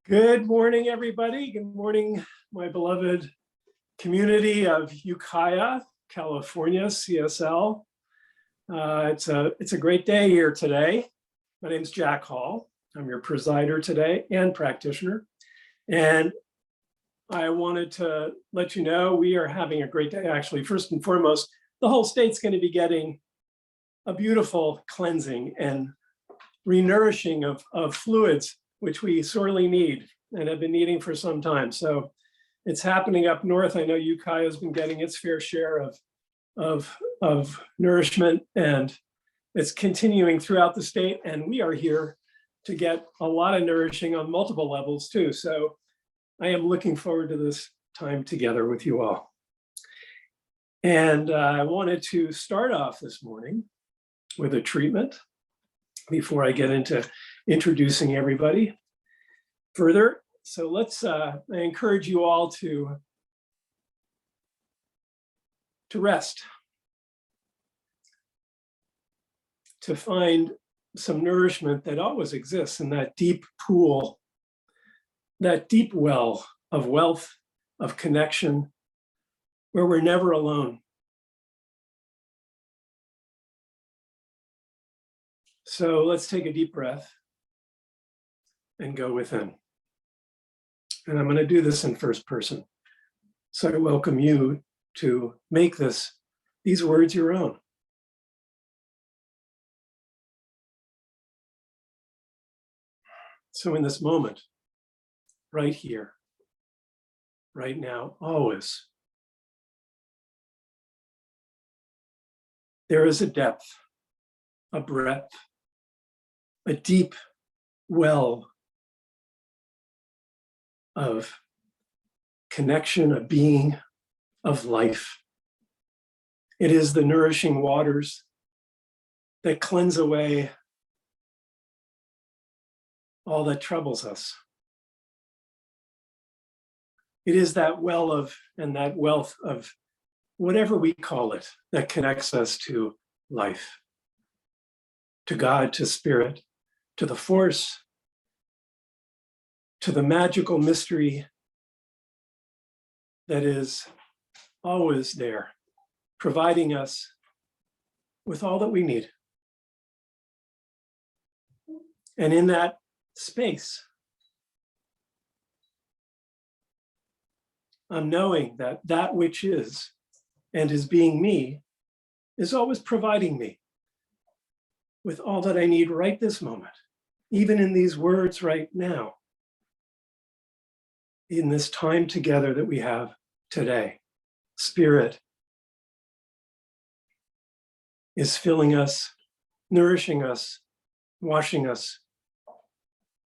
Good morning, everybody. Good morning, my beloved community of Ukiah, California, CSL. It's a great day here today. My name is Jack Hall. I'm your presider today and practitioner. And I wanted to let you know we are having a great day. Actually, first and foremost, the whole state's going to be getting a beautiful cleansing and renourishing of fluids, which we sorely need and have been needing for some time. So it's happening up north. I know Ukiah has been getting its fair share of nourishment, and it's continuing throughout the state. And we are here to get a lot of nourishing on multiple levels too. So I am looking forward to this time together with you all. And I wanted to start off this morning with a treatment before I get into introducing everybody further. So let's, I encourage you all to rest, to find some nourishment that always exists in that deep pool, that deep well of wealth, of connection, where we're never alone. So let's take a deep breath and go within. And I'm going to do this in first person. So I welcome you to make these words your own. So in this moment, right here, right now, always, there is a depth, a breadth, a deep well of connection, of being, of life. It is the nourishing waters that cleanse away all that troubles us. It is that well of, and that wealth of whatever we call it, that connects us to life, to God, to spirit, to the force, to the magical mystery that is always there, providing us with all that we need. And in that space, I'm knowing that that which is and is being me is always providing me with all that I need right this moment, even in these words right now, in this time together that we have today. Spirit is filling us, nourishing us, washing us,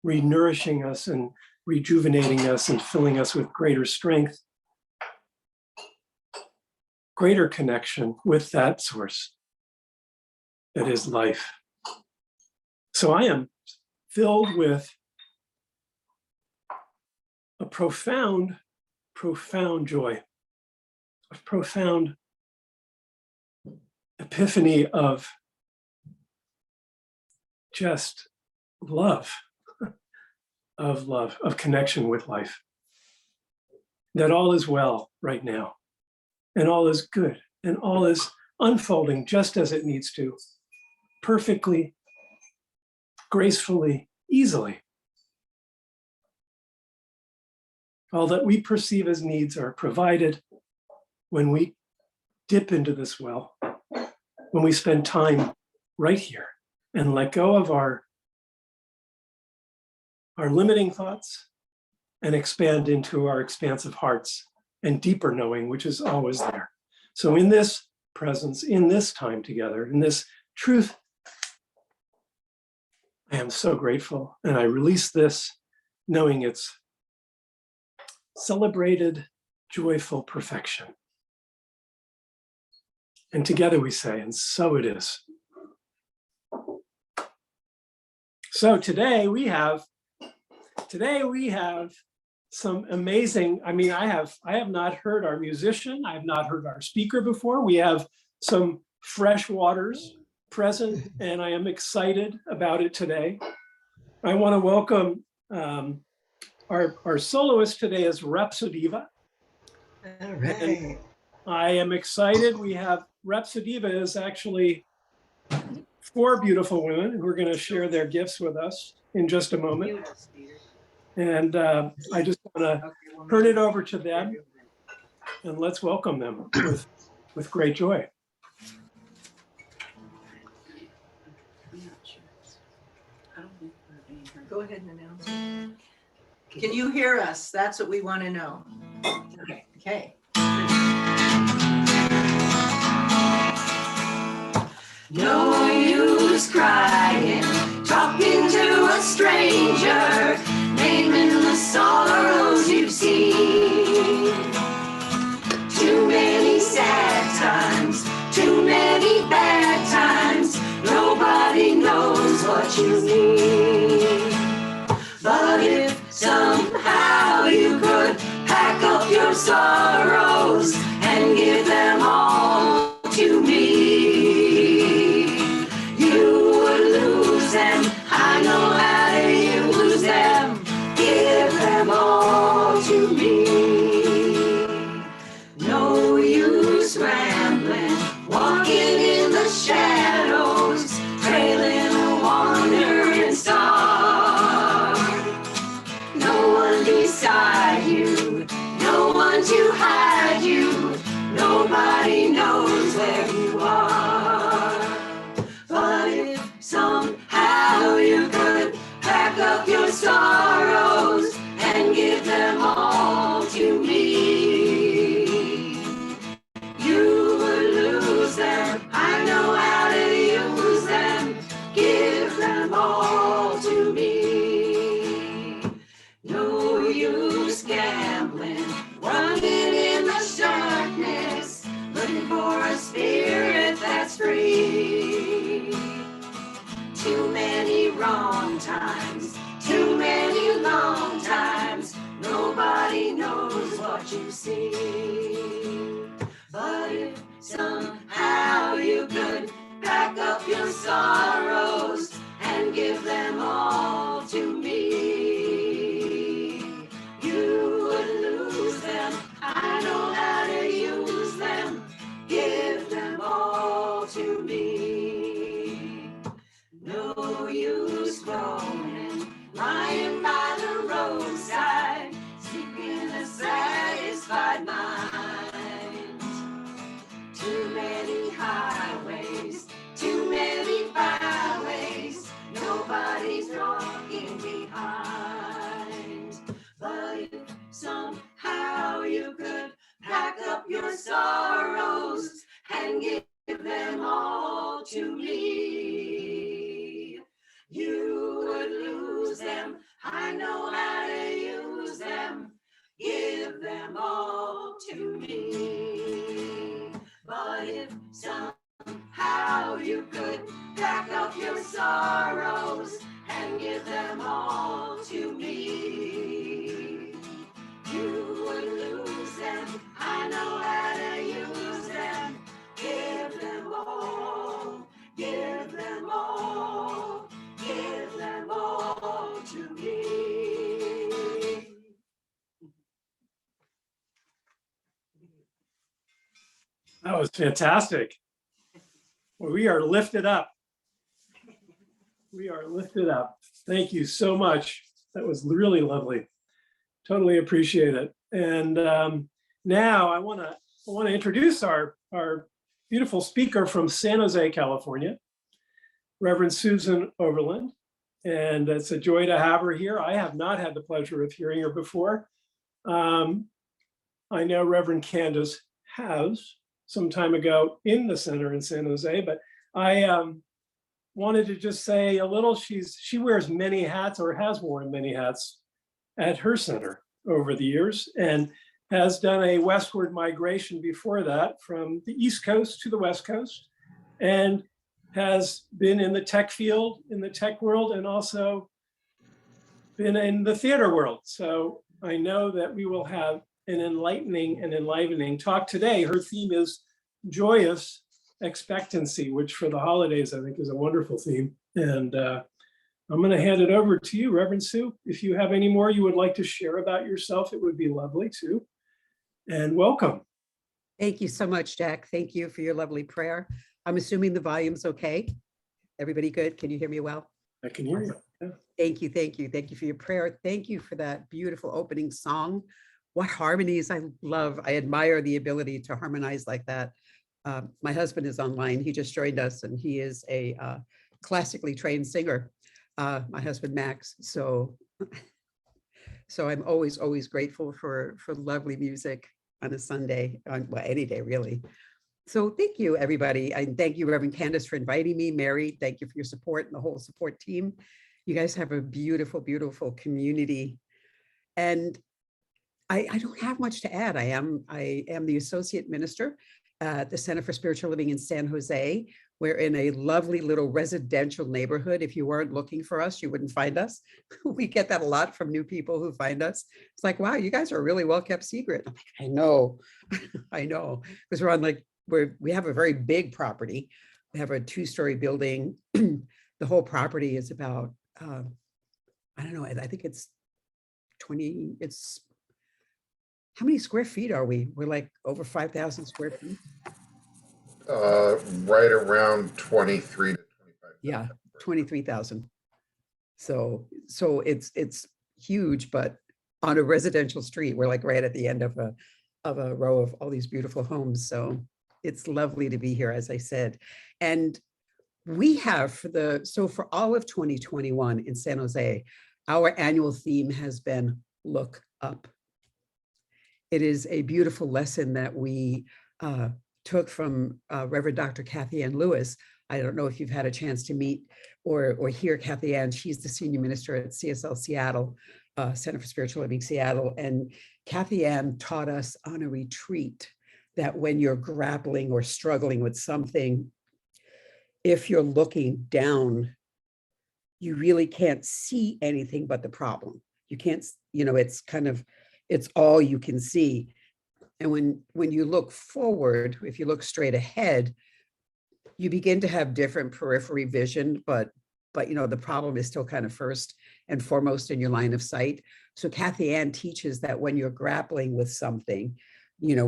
re-nourishing us and rejuvenating us and filling us with greater strength, greater connection with that source that is life. So I am filled with a profound, profound joy, a profound epiphany of just love, of connection with life. That all is well right now, and all is good, and all is unfolding just as it needs to, perfectly, gracefully, easily. All that we perceive as needs are provided when we dip into this well, when we spend time right here and let go of our limiting thoughts and expand into our expansive hearts and deeper knowing, which is always there. So in this presence, in this time together, in this truth, I am so grateful, and I release this knowing it's celebrated, joyful perfection. And together we say, and so it is. So today we have some amazing, I have not heard our musician, I have not heard our speaker before. We have some fresh waters present, and I am excited about it today. I want to welcome Our soloist today is Rhapsodiva. All right. I am excited. We have Rhapsodiva is actually 4 beautiful women who are going to share their gifts with us in just a moment. And I just want to turn it over to them and let's welcome them with great joy. Go ahead and announce it. Can you hear us? That's what we want to know. Okay. No use crying, talking to a stranger, naming the sorrows you've seen. Too many sad times, too many bad times, nobody knows what you need. But if somehow you could pack up your sorrows and give them all to me, you would lose them. I know how you lose them. Give them all to me. No use rambling, walking in the shadows, trailing a wandering star. No one beside you, no one to hide you, nobody knows where you are. But if somehow you could pack up your sorrows and give them all to me, you would lose them. I know how to use them. Give them all to me. No use gambling, running in the darkness, looking for a spirit that's free. Too many wrong times, too many long times, nobody knows what you see. But if somehow you could pack up your sorrows and give them all to me, you would lose them. I know how to use them. Give them all to me. No use groaning, lying by the roadside, seeking a satisfied mind. Too many highways, too many byways, nobody's walking behind. But if somehow you could pack up your sorrows and give them all to me, you would lose them. I know how to use them. Give them all to me. But if somehow you could pack up your sorrows and give them all to me, you would lose them. I know how to use them. Give them all. Give them all. Give them all to me. That was fantastic. Well, we are lifted up. We are lifted up. Thank you so much. That was really lovely. Totally appreciate it. And now I want to introduce our beautiful speaker from San Jose, California, Reverend Susan Overland. And it's a joy to have her here. I have not had the pleasure of hearing her before. I know Reverend Candace has some time ago in the center in San Jose, but I wanted to just say a little, she wears many hats, or has worn many hats at her center over the years, and has done a westward migration before that from the East Coast to the West Coast, and has been in the tech field, in the tech world, and also been in the theater world. So I know that we will have an enlightening and enlivening talk today. Her theme is joyous expectancy, which for the holidays, I think is a wonderful theme. And I'm going to hand it over to you, Reverend Sue. If you have any more you would like to share about yourself, it would be lovely too. And welcome. Thank you so much, Jack. Thank you for your lovely prayer. I'm assuming the volume's okay. Everybody good? Can you hear me well? I can hear you. Yeah. Thank you, thank you. Thank you for your prayer. Thank you for that beautiful opening song. What harmonies I love. I admire the ability to harmonize like that. My husband is online. He just joined us and he is a classically trained singer. My husband, Max. So I'm always grateful for lovely music on a Sunday, well, any day really. So thank you, everybody. And thank you, Reverend Candace, for inviting me. Mary, thank you for your support and the whole support team. You guys have a beautiful, beautiful community. And I don't have much to add. I am the associate minister at the Center for Spiritual Living in San Jose. We're in a lovely little residential neighborhood. If you weren't looking for us, you wouldn't find us. We get that a lot from new people who find us. It's like, wow, you guys are a really well-kept secret. I'm like, I know, I know, because we're on like, we have a very big property. We have a 2-story building. The whole property is about, I don't know, I think it's 20, how many square feet are we? We're like over 5,000 square feet. Right around 23 to 25. Yeah, 23,000. So it's huge, but on a residential street, we're like right at the end of a row of all these beautiful homes. So it's lovely to be here, as I said. And we have for all of 2021 in San Jose, our annual theme has been Look Up. It is a beautiful lesson that we took from Reverend Dr. Kathy Ann Lewis. I don't know if you've had a chance to meet or hear Kathy Ann. She's the senior minister at CSL Seattle, Center for Spiritual Living Seattle. And Kathy Ann taught us on a retreat that when you're grappling or struggling with something, if you're looking down, you really can't see anything but the problem. You can't, it's all you can see. And when you look forward, if you look straight ahead, you begin to have different periphery vision, but the problem is still kind of first and foremost in your line of sight. So Kathy Ann teaches that when you're grappling with something,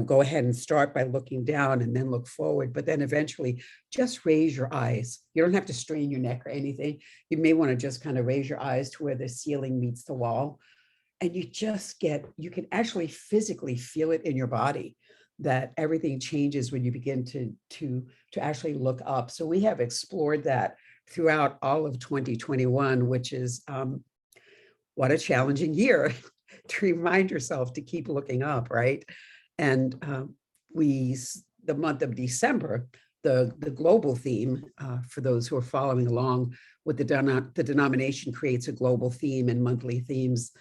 go ahead and start by looking down and then look forward, but then eventually just raise your eyes. You don't have to strain your neck or anything. You may want to just kind of raise your eyes to where the ceiling meets the wall. And you can actually physically feel it in your body that everything changes when you begin to actually look up. So we have explored that throughout all of 2021, which is what a challenging year to remind yourself to keep looking up, right? And the month of December, the global theme, for those who are following along with the denomination creates a global theme and monthly themes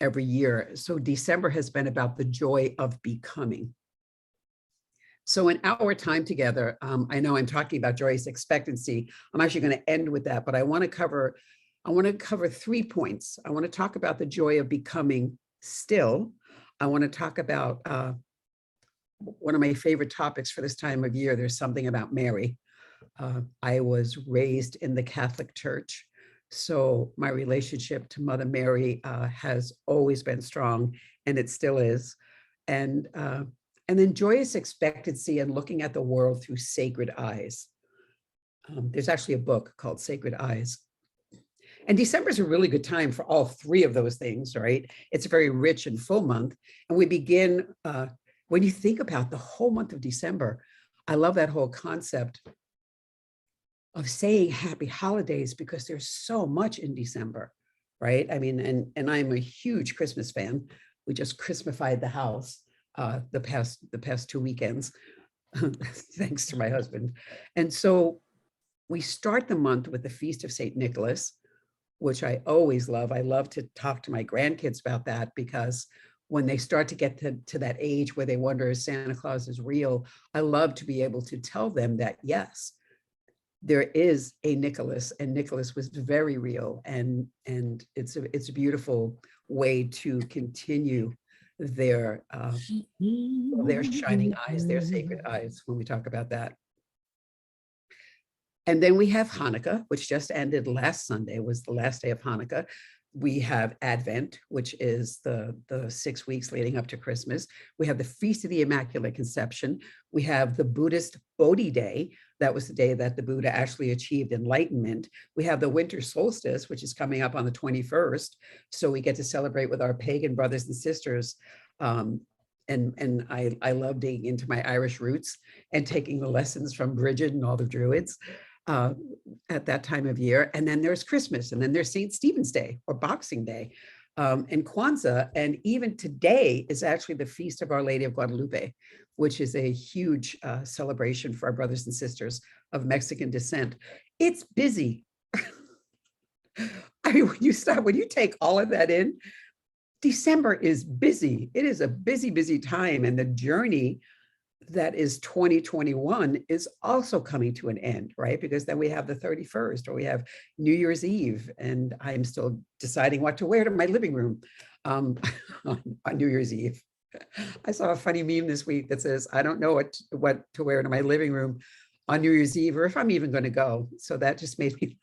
every year. So December has been about the joy of becoming. So in our time together, I know I'm talking about joyous expectancy. I'm actually going to end with that, but I want to cover 3 points. I want to talk about the joy of becoming still. I want to talk about one of my favorite topics for this time of year. There's something about Mary. I was raised in the Catholic Church. So my relationship to Mother Mary has always been strong, and it still is. And then joyous expectancy and looking at the world through sacred eyes. There's actually a book called Sacred Eyes. And December is a really good time for all 3 of those things, right? It's a very rich and full month. And we begin, when you think about the whole month of December, I love that whole concept of saying happy holidays because there's so much in December, right? I mean, and I'm a huge Christmas fan. We just Christmasified the house the past 2 weekends, thanks to my husband. And so we start the month with the Feast of St. Nicholas, which I always love. I love to talk to my grandkids about that because when they start to get to that age where they wonder if Santa Claus is real, I love to be able to tell them that, yes, there is a Nicholas, and Nicholas was very real, and it's a beautiful way to continue their shining eyes, their sacred eyes when we talk about that. And then we have Hanukkah, which just ended last Sunday, was the last day of Hanukkah. We have Advent, which is the 6 weeks leading up to Christmas. We have the Feast of the Immaculate Conception. We have the Buddhist Bodhi Day. That was the day that the Buddha actually achieved enlightenment. We have the winter solstice, which is coming up on the 21st. So we get to celebrate with our pagan brothers and sisters. And I love digging into my Irish roots and taking the lessons from Bridget and all the Druids at that time of year. And then there's Christmas, and then there's St. Stephen's Day or Boxing Day, and Kwanzaa. And even today is actually the Feast of Our Lady of Guadalupe, which is a huge celebration for our brothers and sisters of Mexican descent. It's busy. I mean, when you take all of that in, December is busy. It is a busy, busy time. And the journey that is 2021 is also coming to an end, right? Because then we have the 31st, or we have New Year's Eve, and I'm still deciding what to wear to my living room on New Year's Eve. I saw a funny meme this week that says, I don't know what to wear to my living room on New Year's Eve, or if I'm even going to go. So that just made me,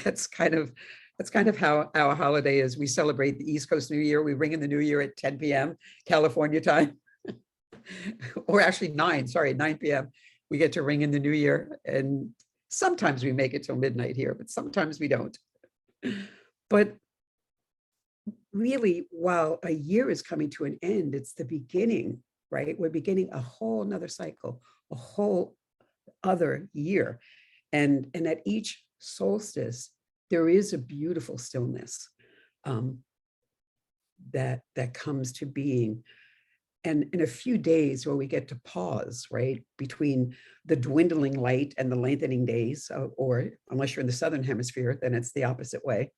that's kind of how our holiday is. We celebrate the East Coast New Year. We ring in the New Year at 10 p.m. California time. Or actually 9 p.m. We get to ring in the New Year. And sometimes we make it till midnight here, but sometimes we don't. But really, while a year is coming to an end, it's the beginning, right? We're beginning a whole nother cycle, a whole other year. And at each solstice, there is a beautiful stillness that comes to being. And in a few days where we get to pause, right, between the dwindling light and the lengthening days, or unless you're in the Southern Hemisphere, then it's the opposite way.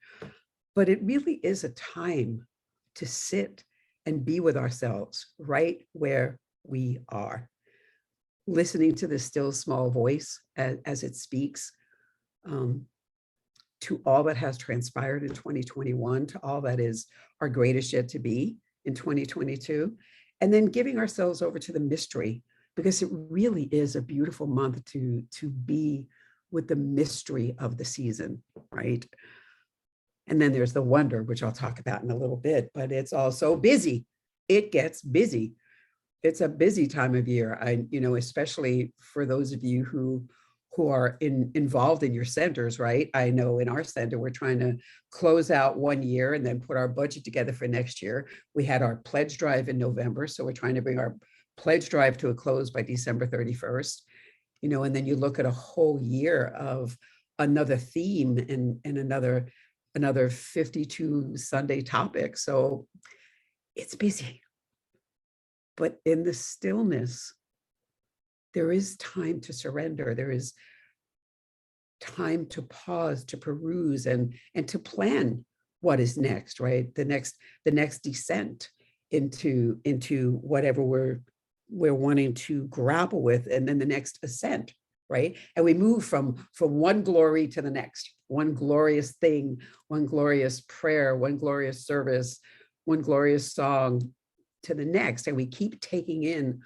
But it really is a time to sit and be with ourselves right where we are, listening to the still small voice as it speaks, to all that has transpired in 2021, to all that is our greatest yet to be in 2022. And then giving ourselves over to the mystery, because it really is a beautiful month to be with the mystery of the season, right? And then there's the wonder, which I'll talk about in a little bit, but it's also busy. It gets busy. It's a busy time of year. Especially for those of you who are involved in your centers, right? I know in our center, we're trying to close out one year and then put our budget together for next year. We had our pledge drive in November, so we're trying to bring our pledge drive to a close by December 31st. And then you look at a whole year of another theme and another 52 Sunday topics. So it's busy. But in the stillness, there is time to surrender. There is time to pause, to peruse, and to plan what is next, right? The next descent into whatever we're wanting to grapple with, and then the next ascent, right? And we move from one glory to the next, one glorious thing, one glorious prayer, one glorious service, one glorious song to the next, and we keep taking in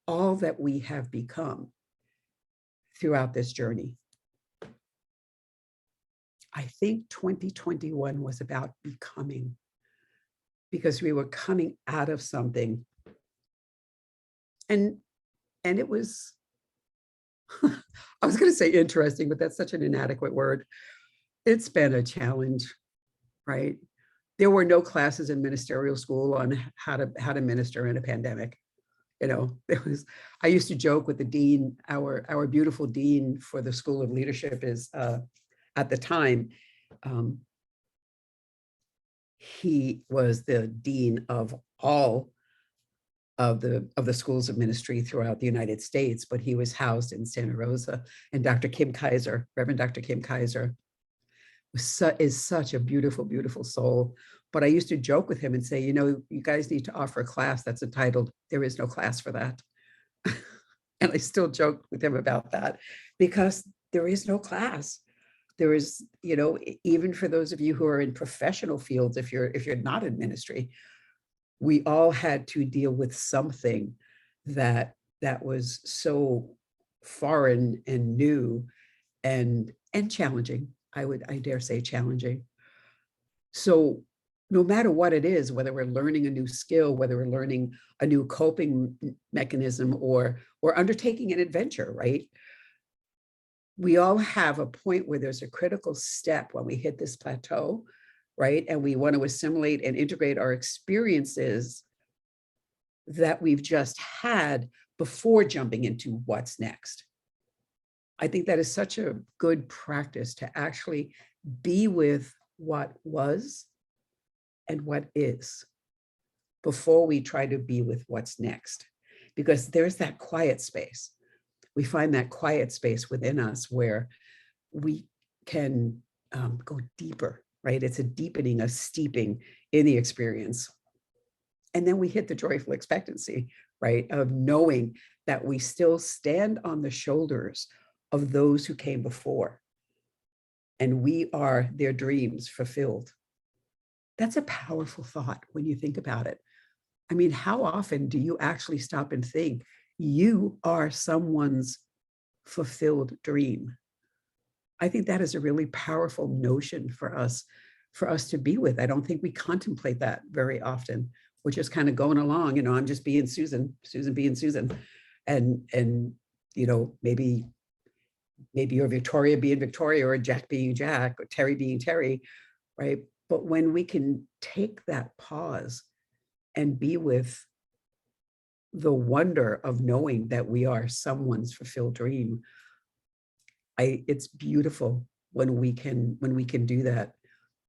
all that we have become throughout this journey. I think 2021 was about becoming, because we were coming out of something. And it was, I was going to say interesting, but that's such an inadequate word. It's been a challenge, right? There were no classes in ministerial school on how to minister in a pandemic. I used to joke with the dean, our beautiful dean for the School of Leadership is at the time, he was the dean of all of the schools of ministry throughout the United States, but he was housed in Santa Rosa. And Dr. Kim Kaiser, Reverend Dr. Kim Kaiser, is such a beautiful, beautiful soul. But I used to joke with him and say, you guys need to offer a class that's entitled, "There is no class for that." And I still joke with him about that, because there is no class. There is, even for those of you who are in professional fields, if you're not in ministry, we all had to deal with something that was so foreign and new and challenging. I dare say challenging. So no matter what it is, whether we're learning a new skill, whether we're learning a new coping mechanism or undertaking an adventure, right? We all have a point where there's a critical step when we hit this plateau, right? And we want to assimilate and integrate our experiences that we've just had before jumping into what's next. I think that is such a good practice to actually be with what was and what is before we try to be with what's next, because there's that quiet space. We find that quiet space within us where we can go deeper, right? It's a deepening, a steeping in the experience. And then we hit the joyful expectancy, right? Of knowing that we still stand on the shoulders of those who came before. And we are their dreams fulfilled. That's a powerful thought when you think about it. I mean, how often do you actually stop and think you are someone's fulfilled dream? I think that is a really powerful notion for us to be with. I don't think we contemplate that very often. We're just kind of going along, I'm just being Susan being Susan. And maybe you're Victoria being Victoria, or Jack being Jack, or Terry being Terry, right? But when we can take that pause and be with the wonder of knowing that we are someone's fulfilled dream, it's beautiful when we can do that.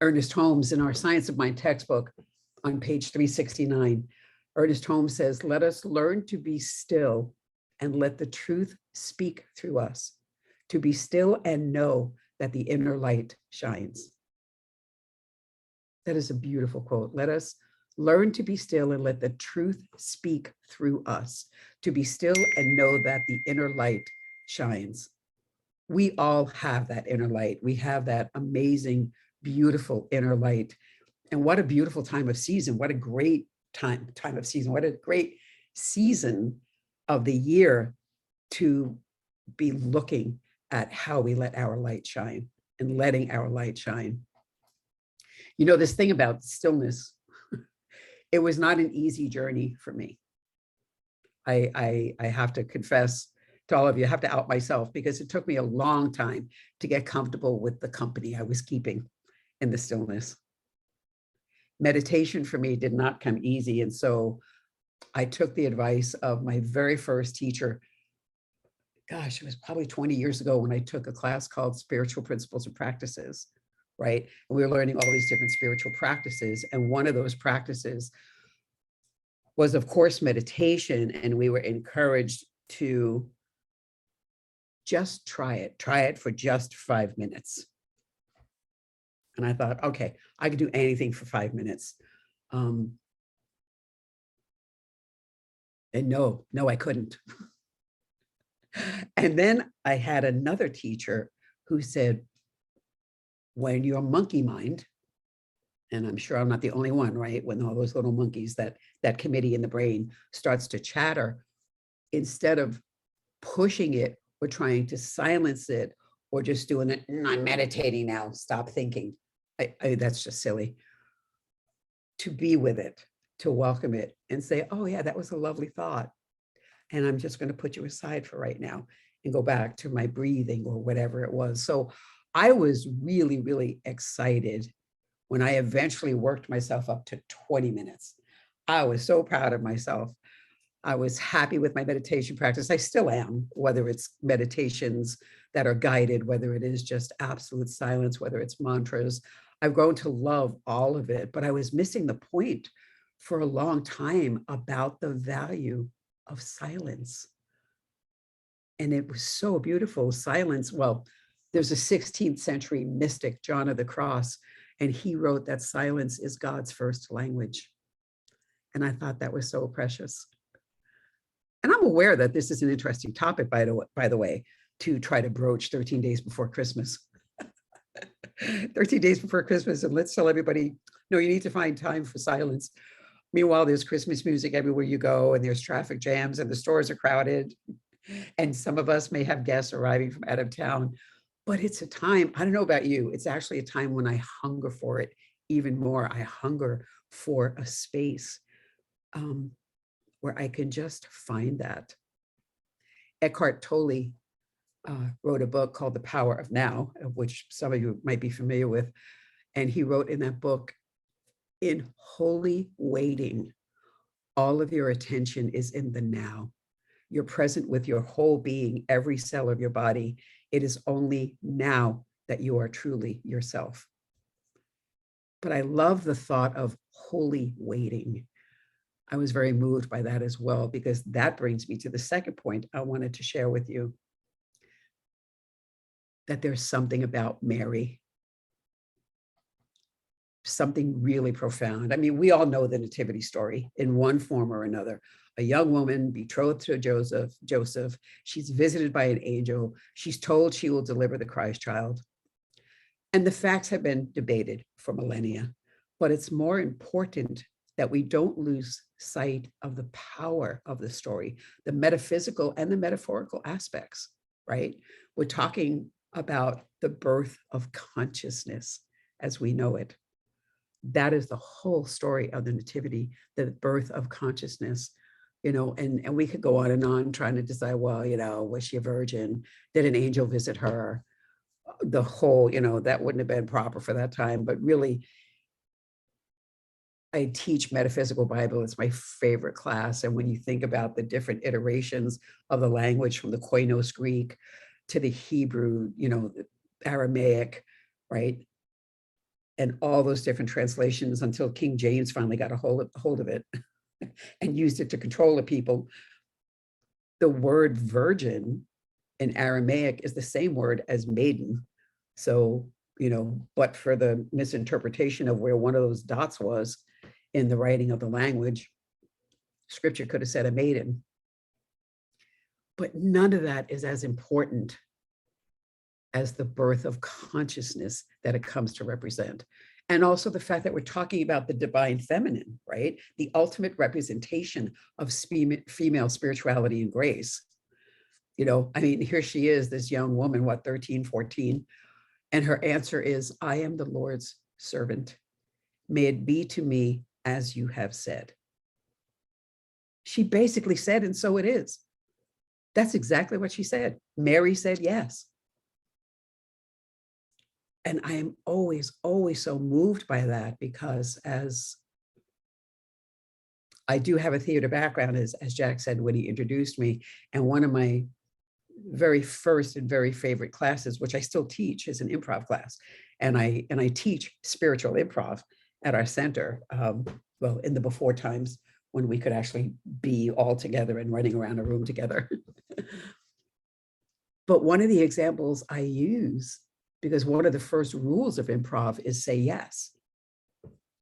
Ernest Holmes, in our Science of Mind textbook on page 369, Ernest Holmes says, "Let us learn to be still and let the truth speak through us, to be still and know that the inner light shines." That is a beautiful quote. Let us learn to be still and let the truth speak through us, to be still and know that the inner light shines. We all have that inner light. We have that amazing, beautiful inner light. And what a beautiful time of season. What a great time of season. What a great season of the year to be looking at how we let our light shine and letting our light shine. This thing about stillness, it was not an easy journey for me. I have to confess to all of you, I have to out myself, because it took me a long time to get comfortable with the company I was keeping in the stillness. Meditation for me did not come easy. And so I took the advice of my very first teacher. Gosh, it was probably 20 years ago when I took a class called Spiritual Principles and Practices, right? And we were learning all these different spiritual practices. And one of those practices was, of course, meditation. And we were encouraged to just try it for just 5 minutes. And I thought, okay, I could do anything for 5 minutes. And no, I couldn't. And then I had another teacher who said, when your monkey mind, and I'm sure I'm not the only one, right? When all those little monkeys, that committee in the brain starts to chatter, instead of pushing it or trying to silence it or just doing it, I'm meditating now, stop thinking. That's just silly. To be with it, to welcome it and say, oh yeah, that was a lovely thought. And I'm just going to put you aside for right now and go back to my breathing or whatever it was. So I was really, really excited when I eventually worked myself up to 20 minutes. I was so proud of myself. I was happy with my meditation practice. I still am, whether it's meditations that are guided, whether it is just absolute silence, whether it's mantras. I've grown to love all of it, but I was missing the point for a long time about the value of silence. And it was so beautiful. Silence, well, there's a 16th century mystic, John of the Cross, and he wrote that silence is God's first language. And I thought that was so precious. And I'm aware that this is an interesting topic, by the way, to try to broach 13 days before Christmas. 13 days before Christmas, and let's tell everybody, no, you need to find time for silence. Meanwhile, there's Christmas music everywhere you go, and there's traffic jams, and the stores are crowded. And some of us may have guests arriving from out of town, but it's a time, I don't know about you, it's actually a time when I hunger for it even more. I hunger for a space where I can just find that. Eckhart Tolle wrote a book called The Power of Now, of which some of you might be familiar with. And he wrote in that book, in holy waiting, all of your attention is in the now. You're present with your whole being, every cell of your body. It is only now that you are truly yourself. But I love the thought of holy waiting. I was very moved by that as well, because that brings me to the second point I wanted to share with you, that there's something about Mary, something really profound. I mean, we all know the nativity story in one form or another. A young woman betrothed to Joseph, she's visited by an angel. She's told she will deliver the Christ child. And the facts have been debated for millennia, but it's more important that we don't lose sight of the power of the story, the metaphysical and the metaphorical aspects, right? We're talking about the birth of consciousness as we know it. That is the whole story of the nativity, the birth of consciousness, and we could go on and on trying to decide, well, was she a virgin? Did an angel visit her? The whole, that wouldn't have been proper for that time, but really, I teach metaphysical Bible. It's my favorite class. And when you think about the different iterations of the language from the Koinos Greek to the Hebrew, the Aramaic, right? And all those different translations until King James finally got a hold of it and used it to control the people. The word virgin in Aramaic is the same word as maiden. So, but for the misinterpretation of where one of those dots was in the writing of the language, scripture could have said a maiden. But none of that is as important as the birth of consciousness that it comes to represent. And also the fact that we're talking about the divine feminine, right? The ultimate representation of female spirituality and grace. Here she is, this young woman, 13, 14, and her answer is, I am the Lord's servant. May it be to me as you have said. She basically said, and so it is. That's exactly what she said. Mary said yes. And I am always, always so moved by that, because as I do have a theater background, as Jack said when he introduced me, and one of my very first and very favorite classes, which I still teach, is an improv class. And I teach spiritual improv at our center, in the before times when we could actually be all together and running around a room together. But one of the examples I use, because one of the first rules of improv is say yes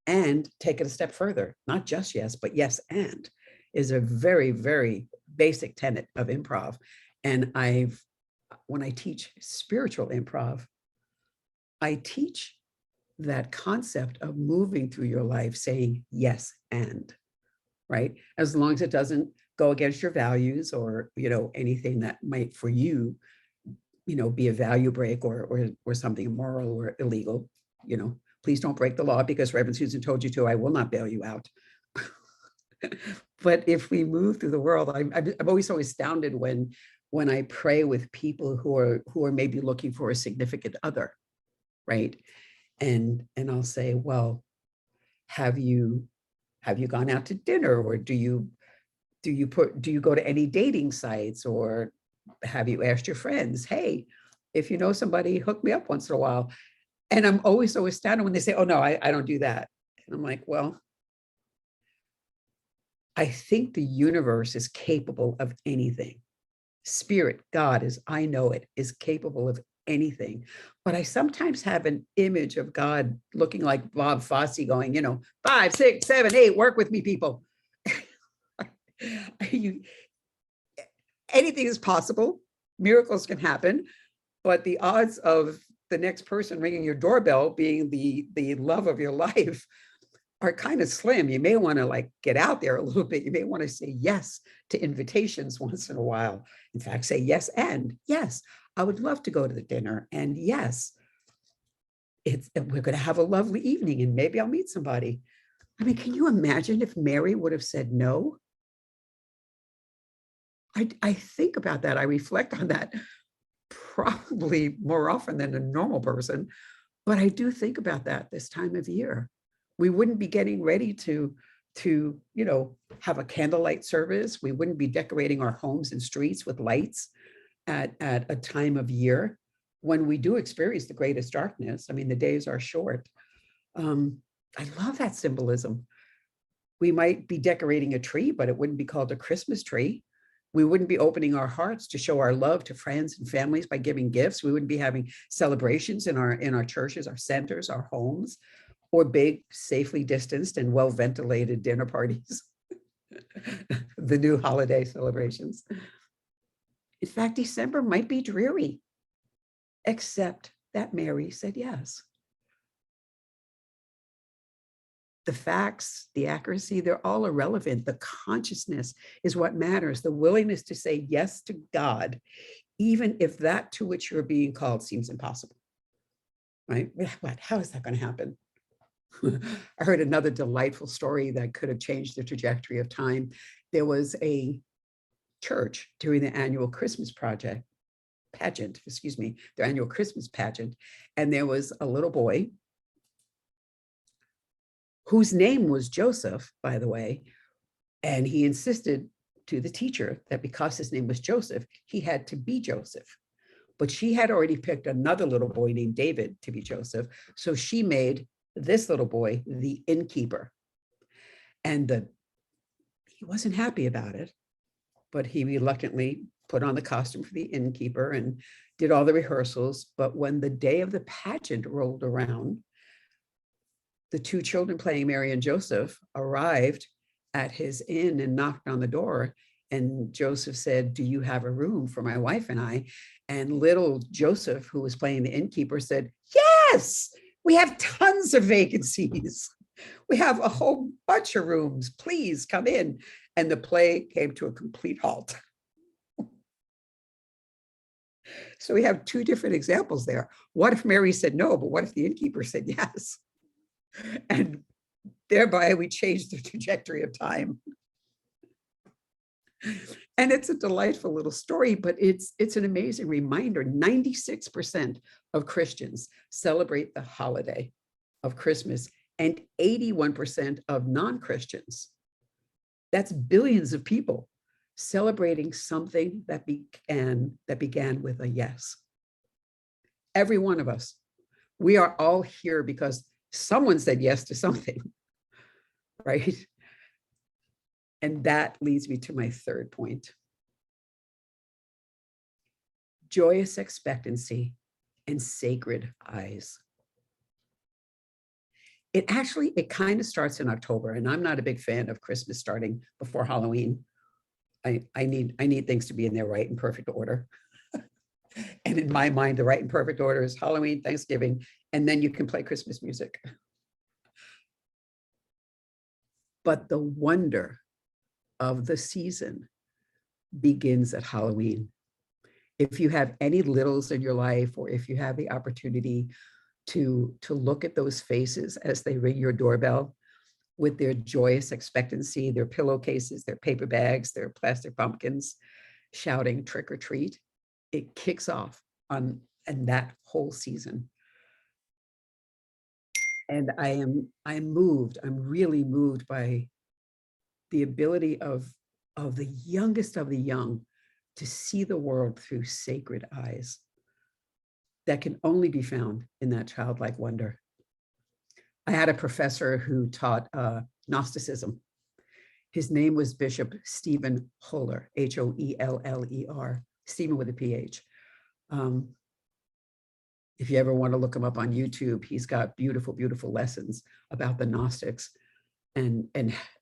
and take it a step further, not just yes, but yes and, is a very, very basic tenet of improv. And when I teach spiritual improv, I teach that concept of moving through your life saying yes and, right? As long as it doesn't go against your values or, anything that might for you, be a value break or something immoral or illegal. Please don't break the law, because Reverend Susan told you to. I will not bail you out. But if we move through the world, I'm always so astounded when I pray with people who are maybe looking for a significant other, right? And I'll say, well, have you gone out to dinner, or do you go to any dating sites, or have you asked your friends, hey, if you know somebody, hook me up once in a while? And I'm always so astounded when they say, oh no, I don't do that. And I'm like, well, I think the universe is capable of anything. Spirit, God, as I know it, is capable of anything. But I sometimes have an image of God looking like Bob Fosse going, 5, 6, 7, 8, work with me, people. Anything is possible. Miracles can happen. But the odds of the next person ringing your doorbell being the love of your life are kind of slim. You may want to like get out there a little bit. You may want to say yes to invitations once in a while. In fact, say yes and yes, I would love to go to the dinner. And yes, we're going to have a lovely evening and maybe I'll meet somebody. I mean, can you imagine if Mary would have said no? I think about that. I reflect on that probably more often than a normal person, but I do think about that this time of year. We wouldn't be getting ready to have a candlelight service. We wouldn't be decorating our homes and streets with lights at a time of year when we do experience the greatest darkness. I mean, the days are short. I love that symbolism. We might be decorating a tree, but it wouldn't be called a Christmas tree. We wouldn't be opening our hearts to show our love to friends and families by giving gifts. We wouldn't be having celebrations in our churches, our centers, our homes, or big, safely distanced and well-ventilated dinner parties, the new holiday celebrations. In fact, December might be dreary, except that Mary said yes. The facts, the accuracy, they're all irrelevant. The consciousness is what matters. The willingness to say yes to God, even if that to which you're being called seems impossible, right? What? How is that going to happen? I heard another delightful story that could have changed the trajectory of time. There was a church during the annual Christmas pageant, their annual Christmas pageant, and there was a little boy whose name was Joseph, by the way, and he insisted to the teacher that because his name was Joseph, he had to be Joseph. But she had already picked another little boy named David to be Joseph, so she made this little boy the innkeeper. And he wasn't happy about it, but he reluctantly put on the costume for the innkeeper and did all the rehearsals. But when the day of the pageant rolled around, the two children playing Mary and Joseph arrived at his inn and knocked on the door. And Joseph said, "Do you have a room for my wife and I?" And little Joseph, who was playing the innkeeper, said, "Yes, we have tons of vacancies. We have a whole bunch of rooms. Please come in." And the play came to a complete halt. So we have two different examples there. What if Mary said no, but what if the innkeeper said yes? And thereby we changed the trajectory of time. And it's a delightful little story, but it's an amazing reminder. 96% of Christians celebrate the holiday of Christmas, and 81% of non-Christians. That's billions of people celebrating something that began with a yes. Every one of us. We are all here because someone said yes to something, right? And that leads me to my third point. Joyous expectancy and sacred eyes. It kind of starts in October, and I'm not a big fan of Christmas starting before Halloween. I need things to be in their right and perfect order. And in my mind, the right and perfect order is Halloween, Thanksgiving, and then you can play Christmas music. But the wonder of the season begins at Halloween. If you have any littles in your life, or if you have the opportunity to look at those faces as they ring your doorbell with their joyous expectancy, their pillowcases, their paper bags, their plastic pumpkins, shouting trick or treat, it kicks off on that whole season. And I'm really moved by the ability of the youngest of the young to see the world through sacred eyes that can only be found in that childlike wonder. I had a professor who taught Gnosticism. His name was Bishop Stephen Hoeller, Hoeller, Stephen with a PH. If you ever want to look him up on YouTube, he's got beautiful, beautiful lessons about the Gnostics. And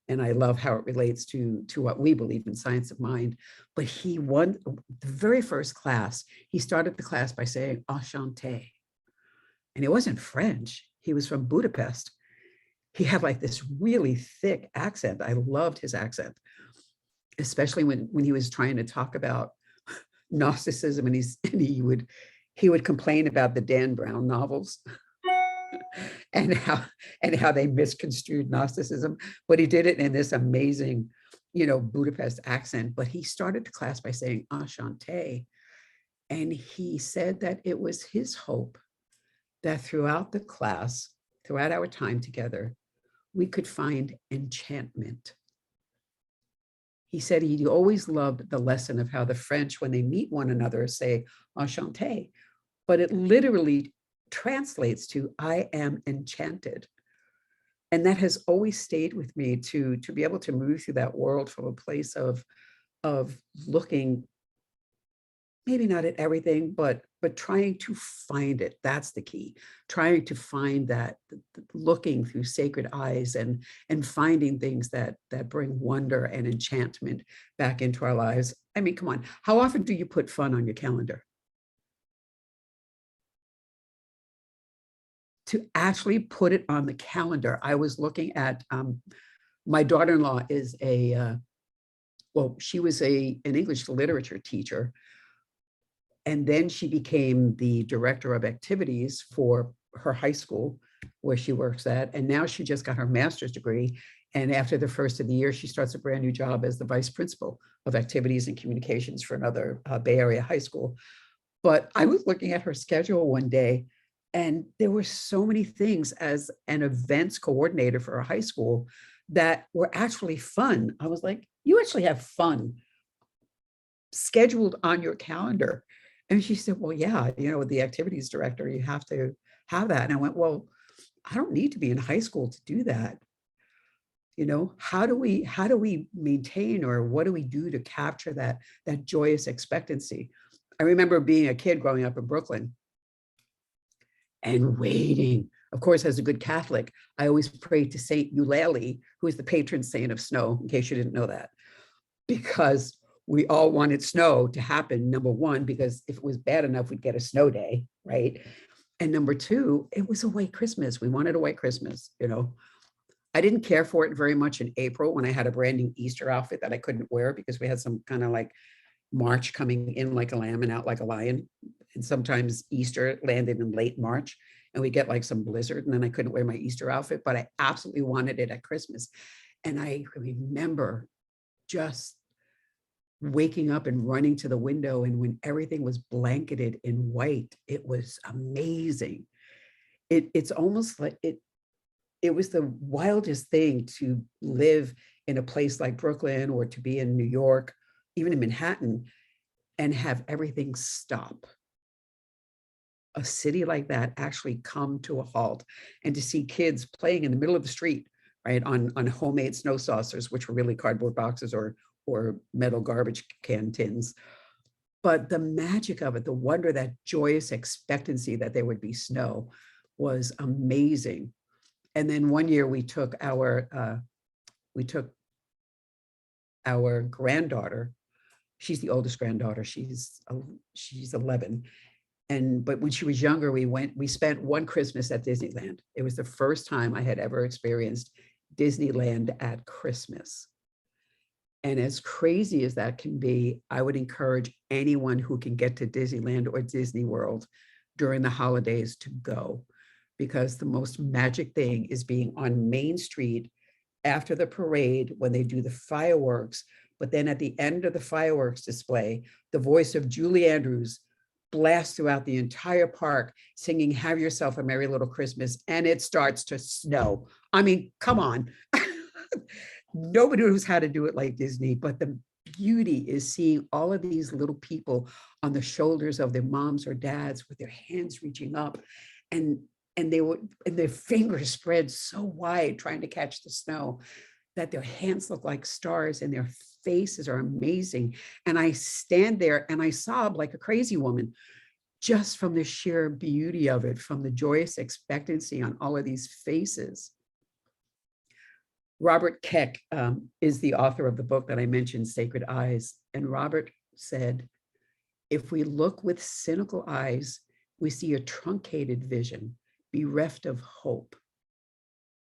I love how it relates to what we believe in science of mind. But he won the very first class. He started the class by saying enchanté. And it wasn't French. He was from Budapest. he had like this really thick accent. I loved his accent, especially when he was trying to talk about Gnosticism, and he would complain about the Dan Brown novels and how they misconstrued Gnosticism. But he did it in this amazing, Budapest accent. But he started the class by saying "Enchanté," and he said that it was his hope that throughout the class, throughout our time together, we could find enchantment. He said he always loved the lesson of how the French, when they meet one another, say "Enchanté," but it literally translates to "I am enchanted." And that has always stayed with me, to be able to move through that world from a place of looking, maybe not at everything, but trying to find it. That's the key. Trying to find that, looking through sacred eyes and finding things that bring wonder and enchantment back into our lives. I mean, come on, how often do you put fun on your calendar? To actually put it on the calendar. I was looking at, my daughter-in-law is she was an English literature teacher. And then she became the director of activities for her high school where she works at. And now she just got her master's degree. And after the first of the year, she starts a brand new job as the vice principal of activities and communications for another Bay Area high school. But I was looking at her schedule one day, and there were so many things as an events coordinator for a high school that were actually fun. I was like, you actually have fun scheduled on your calendar. And she said, well, yeah, with the activities director, you have to have that. And I went, well, I don't need to be in high school to do that. How do we maintain, or what do we do to capture that joyous expectancy? I remember being a kid growing up in Brooklyn and waiting. Of course, as a good Catholic, I always prayed to Saint Eulalie, who is the patron saint of snow, in case you didn't know that, because we all wanted snow to happen, number one, because if it was bad enough, we'd get a snow day, right? And number two, it was a white Christmas. We wanted a white Christmas, I didn't care for it very much in April when I had a brand new Easter outfit that I couldn't wear because we had some kind of like March coming in like a lamb and out like a lion. And sometimes Easter landed in late March and we get like some blizzard, and then I couldn't wear my Easter outfit, but I absolutely wanted it at Christmas. And I remember just waking up and running to the window, and when everything was blanketed in white, it was amazing. It's almost like it was the wildest thing to live in a place like Brooklyn, or to be in New York, even in Manhattan, and have everything stop. A city like that actually come to a halt, and to see kids playing in the middle of the street, right, on homemade snow saucers, which were really cardboard boxes or metal garbage can tins. But the magic of it, the wonder, that joyous expectancy that there would be snow, was amazing. And then one year we took our granddaughter. She's the oldest granddaughter. She's 11. But when she was younger, we spent one Christmas at Disneyland. It was the first time I had ever experienced Disneyland at Christmas. And as crazy as that can be, I would encourage anyone who can get to Disneyland or Disney World during the holidays to go, because the most magic thing is being on Main Street after the parade when they do the fireworks. But then at the end of the fireworks display, the voice of Julie Andrews blasts throughout the entire park singing "Have Yourself a Merry Little Christmas," and it starts to snow. I mean, come on. Nobody knows how to do it like Disney, but the beauty is seeing all of these little people on the shoulders of their moms or dads with their hands reaching up, and their fingers spread so wide trying to catch the snow that their hands look like stars and their faces are amazing. And I stand there and I sob like a crazy woman, just from the sheer beauty of it, from the joyous expectancy on all of these faces. Robert Keck is the author of the book that I mentioned, Sacred Eyes. And Robert said, if we look with cynical eyes, we see a truncated vision, bereft of hope.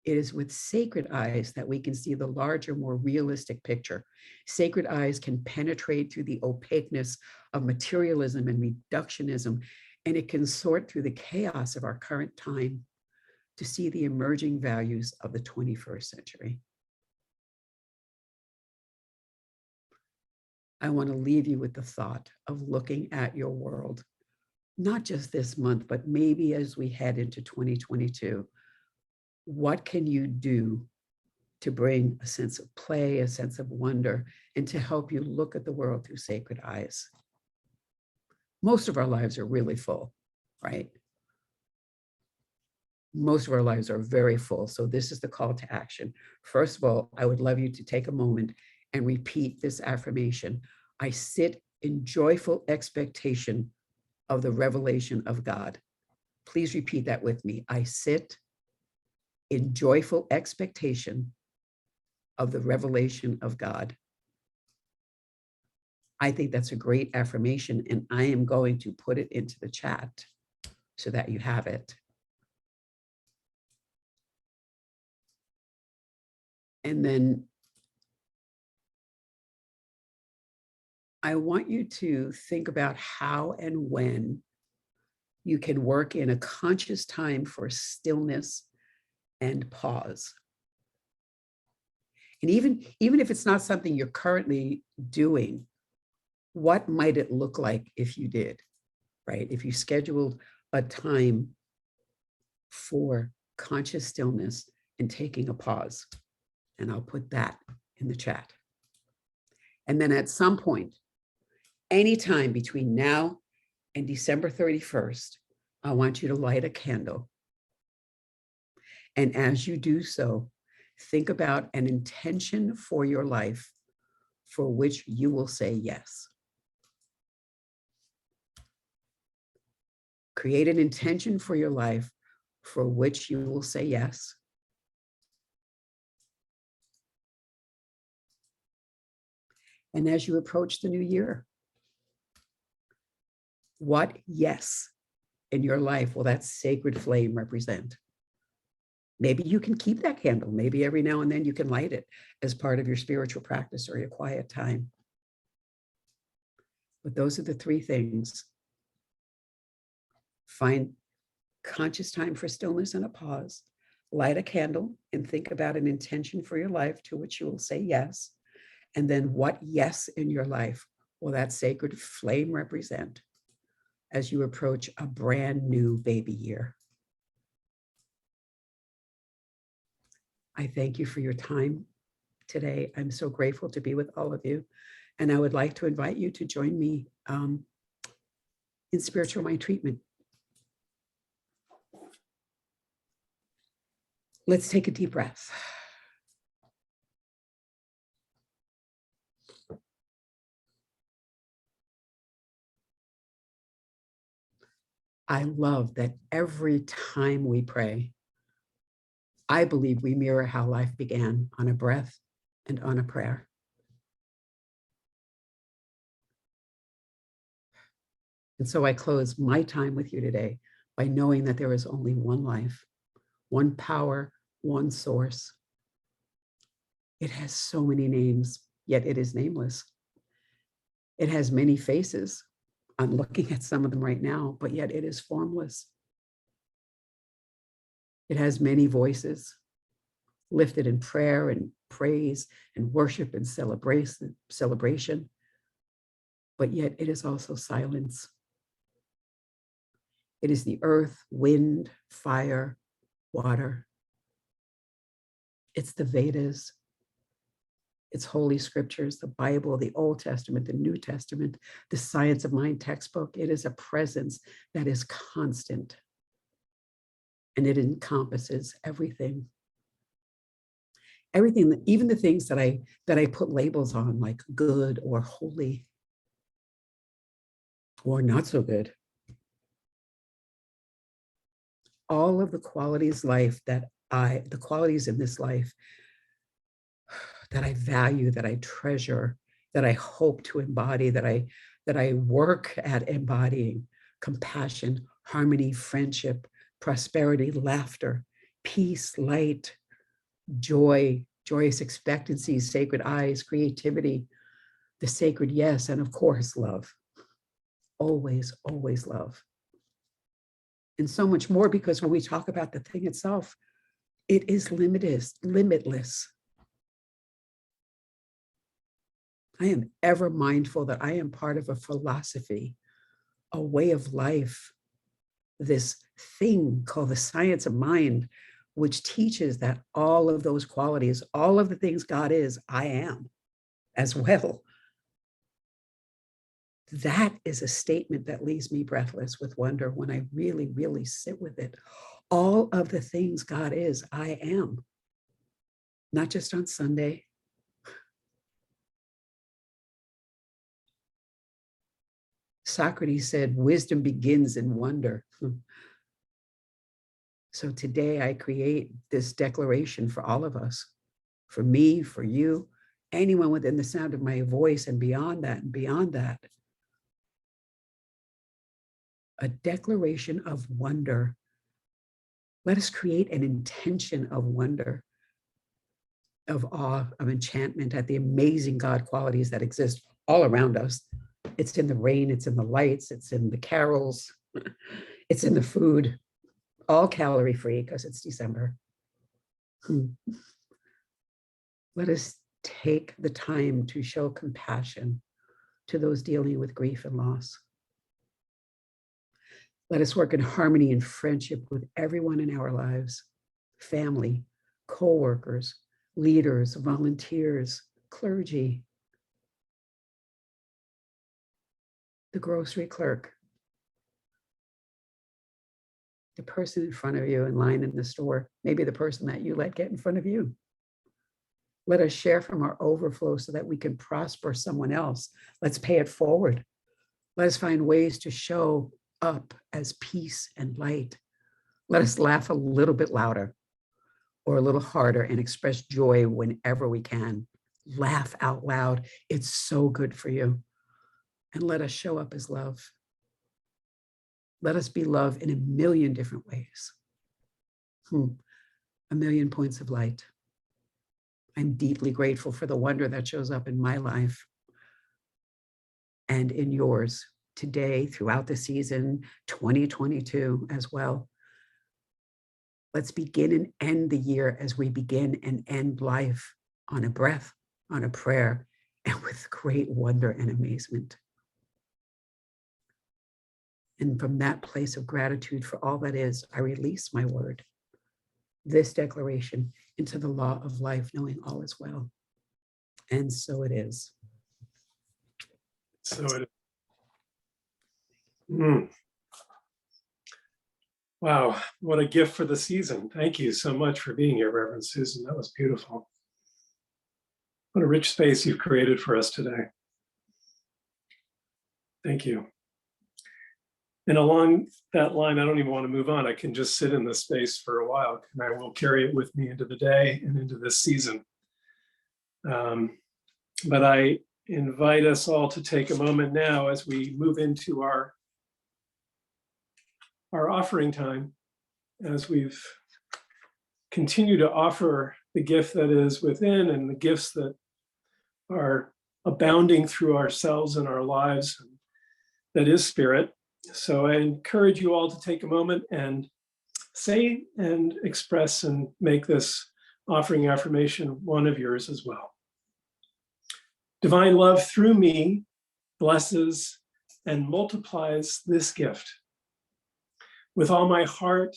It is with sacred eyes that we can see the larger, more realistic picture. Sacred eyes can penetrate through the opaqueness of materialism and reductionism, and it can sort through the chaos of our current time to see the emerging values of the 21st century. I want to leave you with the thought of looking at your world, not just this month, but maybe as we head into 2022. What can you do to bring a sense of play, a sense of wonder, and to help you look at the world through sacred eyes? Most of our lives are really full, right? Most of our lives are very full. So this is the call to action. First of all, I would love you to take a moment and repeat this affirmation. I sit in joyful expectation of the revelation of God. Please repeat that with me. I sit in joyful expectation of the revelation of God. I think that's a great affirmation, and I am going to put it into the chat so that you have it. And then I want you to think about how and when you can work in a conscious time for stillness and pause. And even if it's not something you're currently doing, what might it look like if you did, right? If you scheduled a time for conscious stillness and taking a pause, and I'll put that in the chat. And then at some point, anytime between now and December 31st, I want you to light a candle. And as you do so, think about an intention for your life for which you will say yes. Create an intention for your life for which you will say yes. And as you approach the new year, what yes in your life will that sacred flame represent? Maybe you can keep that candle. Maybe every now and then you can light it as part of your spiritual practice or your quiet time. But those are the three things. Find conscious time for stillness and a pause. Light a candle and think about an intention for your life to which you will say yes. And then what yes in your life will that sacred flame represent as you approach a brand new baby year? I thank you for your time today. I'm so grateful to be with all of you. And I would like to invite you to join me in Spiritual Mind Treatment. Let's take a deep breath. I love that every time we pray, I believe we mirror how life began, on a breath and on a prayer. And so I close my time with you today by knowing that there is only one life, one power, one source. It has so many names, yet it is nameless. It has many faces. I'm looking at some of them right now, but yet it is formless. It has many voices, lifted in prayer and praise and worship and celebration, but yet it is also silence. It is the earth, wind, fire, water. It's the Vedas. It's Holy Scriptures, the Bible, the Old Testament, the New Testament, the Science of Mind textbook. It is a presence that is constant, and it encompasses everything. Everything, even the things that I put labels on, like good or holy or not so good. All of the qualities the qualities in this life that I value, that I treasure, that I hope to embody, that I work at embodying: compassion, harmony, friendship, prosperity, laughter, peace, light, joy, joyous expectancy, sacred eyes, creativity, the sacred yes, and of course, love. Always, always love. And so much more, because when we talk about the thing itself, it is limitless. I am ever mindful that I am part of a philosophy, a way of life, this thing called the science of mind, which teaches that all of those qualities, all of the things God is, I am as well. That is a statement that leaves me breathless with wonder when I really, really sit with it. All of the things God is, I am. Not just on Sunday. Socrates said, wisdom begins in wonder. So today I create this declaration for all of us, for me, for you, anyone within the sound of my voice, and beyond that, and beyond that. A declaration of wonder. Let us create an intention of wonder, of awe, of enchantment at the amazing God qualities that exist all around us. It's in the rain, it's in the lights, it's in the carols, it's in the food, all calorie free because it's December. Let us take the time to show compassion to those dealing with grief and loss. Let us work in harmony and friendship with everyone in our lives, family, co-workers, leaders, volunteers, clergy, the grocery clerk, the person in front of you in line in the store, maybe the person that you let get in front of you. Let us share from our overflow so that we can prosper someone else. Let's pay it forward. Let us find ways to show up as peace and light. Let us laugh a little bit louder or a little harder and express joy whenever we can. Laugh out loud. It's so good for you. And let us show up as love. Let us be love in a million different ways. A million points of light. I'm deeply grateful for the wonder that shows up in my life and in yours today, throughout the season, 2022 as well. Let's begin and end the year as we begin and end life on a breath, on a prayer, and with great wonder and amazement. And from that place of gratitude for all that is, I release my word, this declaration, into the law of life, knowing all is well. And so it is. So it. Wow, what a gift for the season. Thank you so much for being here, Reverend Susan. That was beautiful. What a rich space you've created for us today. Thank you. And along that line, I don't even want to move on. I can just sit in this space for a while, and I will carry it with me into the day and into this season. But I invite us all to take a moment now as we move into our offering time, as we've continued to offer the gift that is within and the gifts that are abounding through ourselves and our lives, that is spirit. So I encourage you all to take a moment and say and express and make this offering affirmation one of yours as well. Divine love through me blesses and multiplies this gift. With all my heart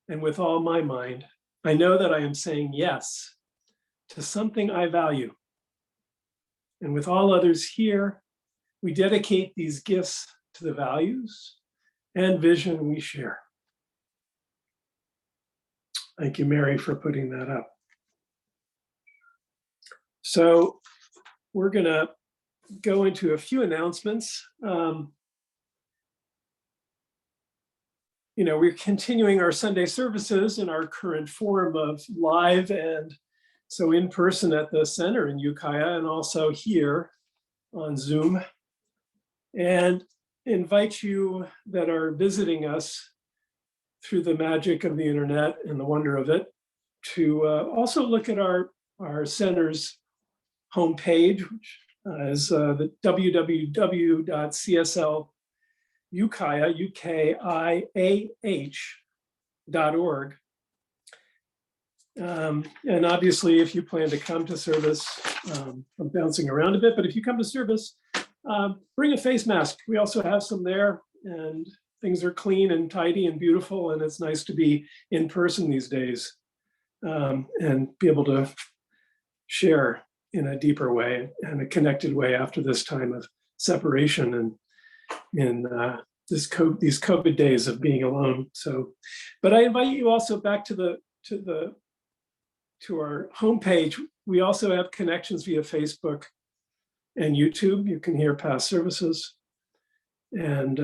and with all my mind, I know that I am saying yes to something I value. And with all others here, we dedicate these gifts to the values and vision we share. Thank you, Mary, for putting that up. So we're going to go into a few announcements. We're continuing our Sunday services in our current form of live and so in person at the center in Ukiah, and also here on Zoom. And invite you that are visiting us through the magic of the internet and the wonder of it to also look at our center's homepage, which is the www.cslukaiah.org. And obviously, if you plan to come to service, I'm bouncing around a bit, but if you come to service, bring a face mask. We also have some there, and things are clean and tidy and beautiful, and it's nice to be in person these days and be able to share in a deeper way and a connected way after this time of separation and in these COVID days of being alone. So, but I invite you also back to our homepage. We also have connections via Facebook and YouTube. You can hear past services. And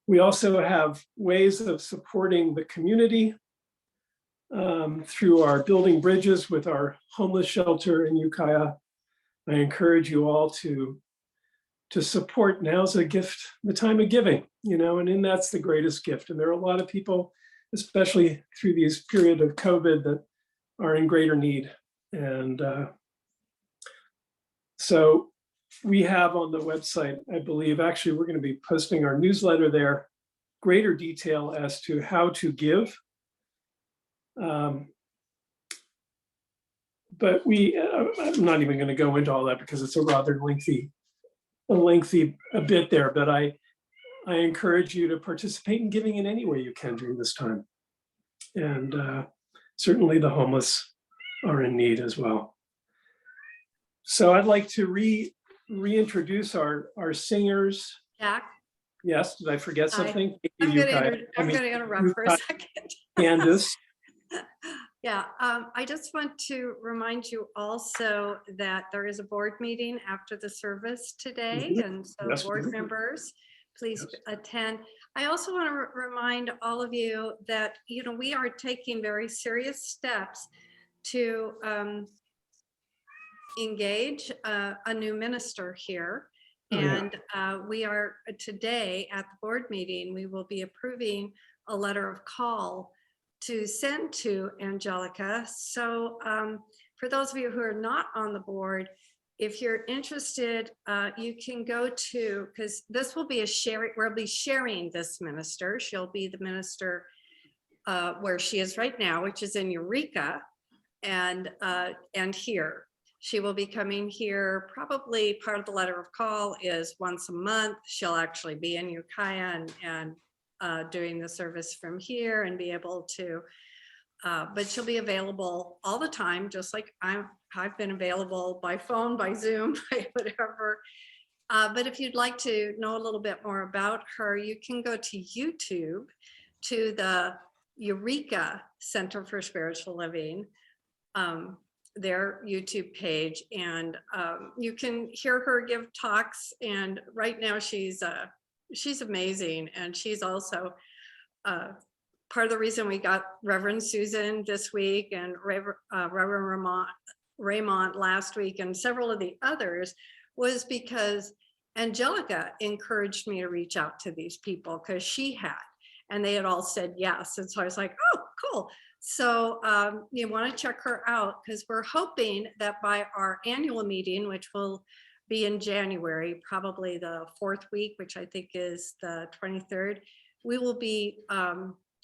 we also have ways of supporting the community through our building bridges with our homeless shelter in Ukiah. I encourage you all to support. Now's a gift, the time of giving, and that's the greatest gift. And there are a lot of people, especially through these period of COVID, that are in greater need. And so we have on the website, I believe, actually, we're going to be posting our newsletter there, greater detail as to how to give. But I'm not even going to go into all that because it's a rather lengthy bit there, but I encourage you to participate in giving in any way you can during this time. And certainly the homeless are in need as well. So I'd like to reintroduce our singers. Jack, Yes, did I forget something? I'm going to interrupt for a second. Candace. Yeah, I just want to remind you also that there is a board meeting after the service today. And so Yes, board we do. members, please Yes. attend. I also want to remind all of you that, we are taking very serious steps to engage a new minister here. Oh, yeah. And we are today at the board meeting, we will be approving a letter of call to send to Angelica. So for those of you who are not on the board, if you're interested, you can go to, because this will be we'll be sharing this minister. She'll be the minister where she is right now, which is in Eureka, and here. She will be coming here. Probably part of the letter of call is once a month. She'll actually be in Ukiah and doing the service from here and be able to, but she'll be available all the time, just like I've been available by phone, by Zoom, by whatever. But if you'd like to know a little bit more about her, you can go to YouTube, to the Eureka Center for Spiritual Living, their YouTube page, and you can hear her give talks. And right now she's amazing, and she's also part of the reason we got Reverend Susan this week and Reverend Raymond last week, and several of the others, was because Angelica encouraged me to reach out to these people because she had, and they had all said yes. And so I was like, oh, cool. So you want to check her out, because we're hoping that by our annual meeting, which will be in January, probably the 4th week, which I think is the 23rd, we will be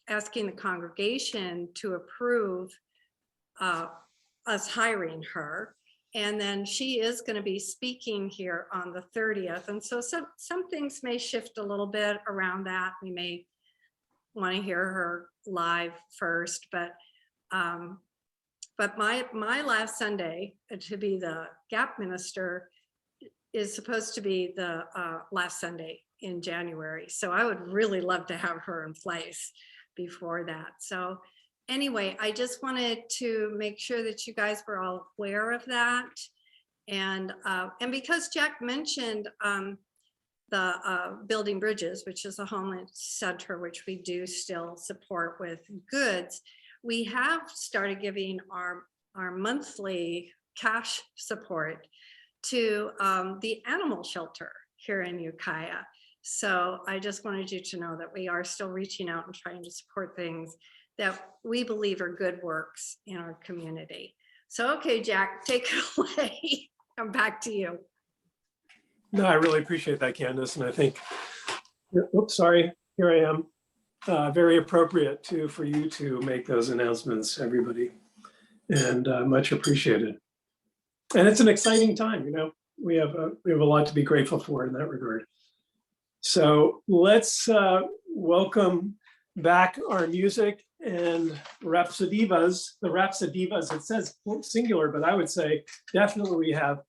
asking the congregation to approve us hiring her. And then she is going to be speaking here on the 30th. And so some things may shift a little bit around that. We may want to hear her live first, but my last Sunday to be the GAP minister is supposed to be the last Sunday in January. So I would really love to have her in place before that. So anyway, I just wanted to make sure that you guys were all aware of that. And because Jack mentioned the building bridges, which is a homeless center, which we do still support with goods, we have started giving our monthly cash support to the animal shelter here in Ukiah. So I just wanted you to know that we are still reaching out and trying to support things that we believe are good works in our community. So, okay, Jack, take it away. I'm back to you. No, I really appreciate that, Candace. And I think, oops, sorry, here I am. Very appropriate too for you to make those announcements, everybody, and much appreciated. And it's an exciting time, you know. We have a lot to be grateful for in that regard. So let's welcome back our music and Rhapsodivas. The Rhapsodivas, it says singular, but I would say definitely we have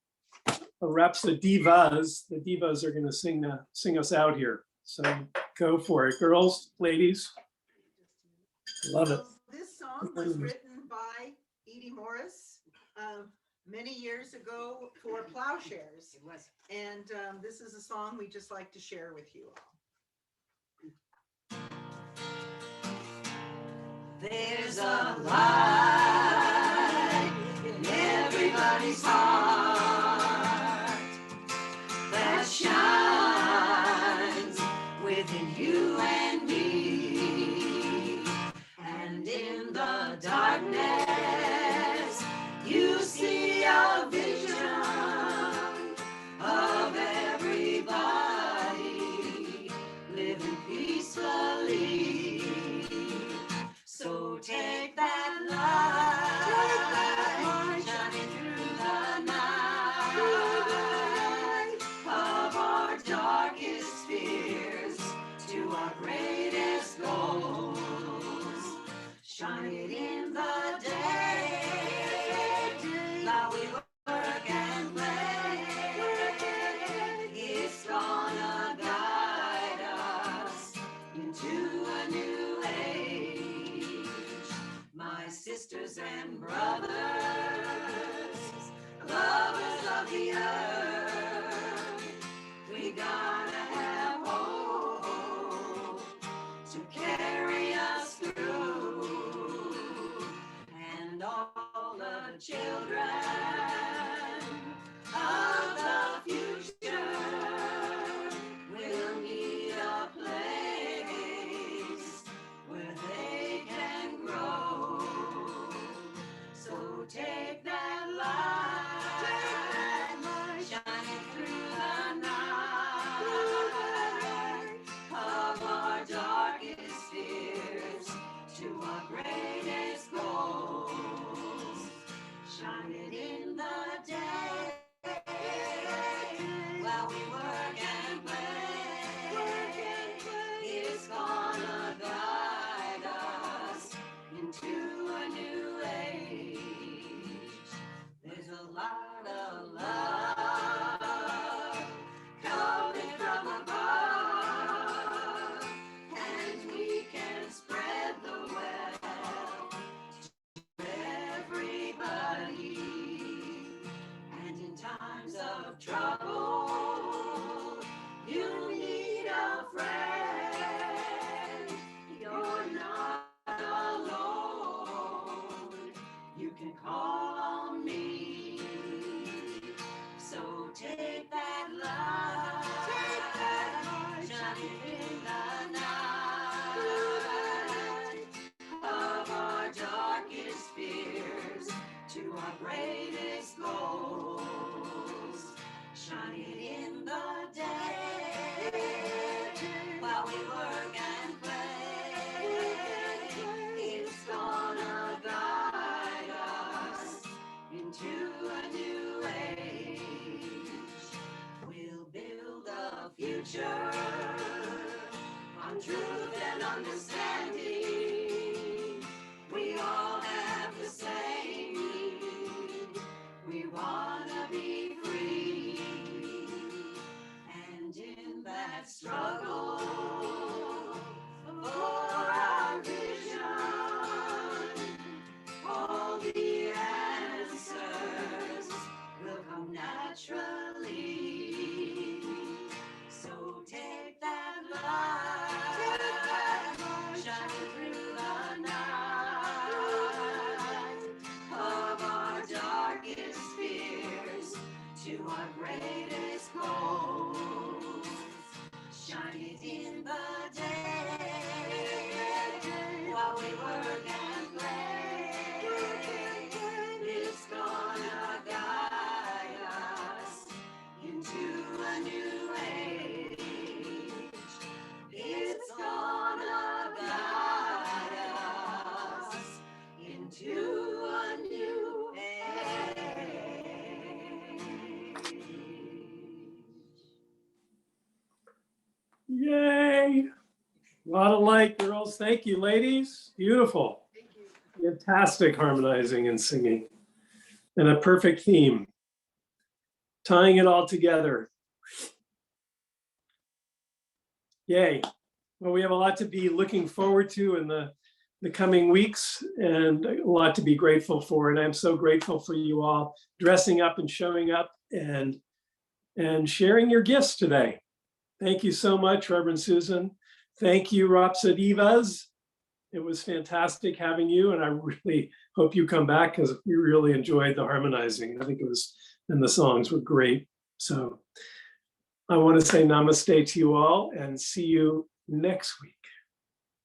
a Rhapsodivas. The divas are going to sing us out here. So go for it, girls, ladies. Love it. This song was written by Edie Morris many years ago for Plowshares. It was. And this is a song we just like to share with you all. There's a light in everybody's heart that shines within you and me, and in the darkness you see a vision of everybody living peacefully. So take that light, shining through the night of our darkest fears to our greatest goals. Shine it in the day, while we work and play. It's gonna guide us into a new age. My sisters and brothers, lovers of the earth, we gotta have hope to carry us through. And all the children of the future will need a place where they can grow. So take that light, shining through the night of our darkest fears to our greatest goals. Shine it in the day, while we work and play. It's gonna guide us into a new age. There's a lot of love coming from above, and we can spread the wealth to everybody. And in times of trouble, you need a friend. You're not alone. You can call on me. So take that light, shining in the night of our darkest fears to our greatest goals. Shine it in the day, while we work and play. It's gonna guide us into a new age. We'll build a future on truth and understanding. We all have the same need. We wanna be free. And in that struggle for our vision, all the answers will come naturally. So take that light, shine lot of light, girls. Thank you, ladies. Beautiful. Thank you. Fantastic harmonizing and singing. And a perfect theme. Tying it all together. Yay. Well, we have a lot to be looking forward to in the coming weeks and a lot to be grateful for. And I'm so grateful for you all dressing up and showing up and sharing your gifts today. Thank you so much, Reverend Susan. Thank you, Rhapsodivas. It was fantastic having you, and I really hope you come back because we really enjoyed the harmonizing. I think it was, and the songs were great. So I want to say namaste to you all and see you next week.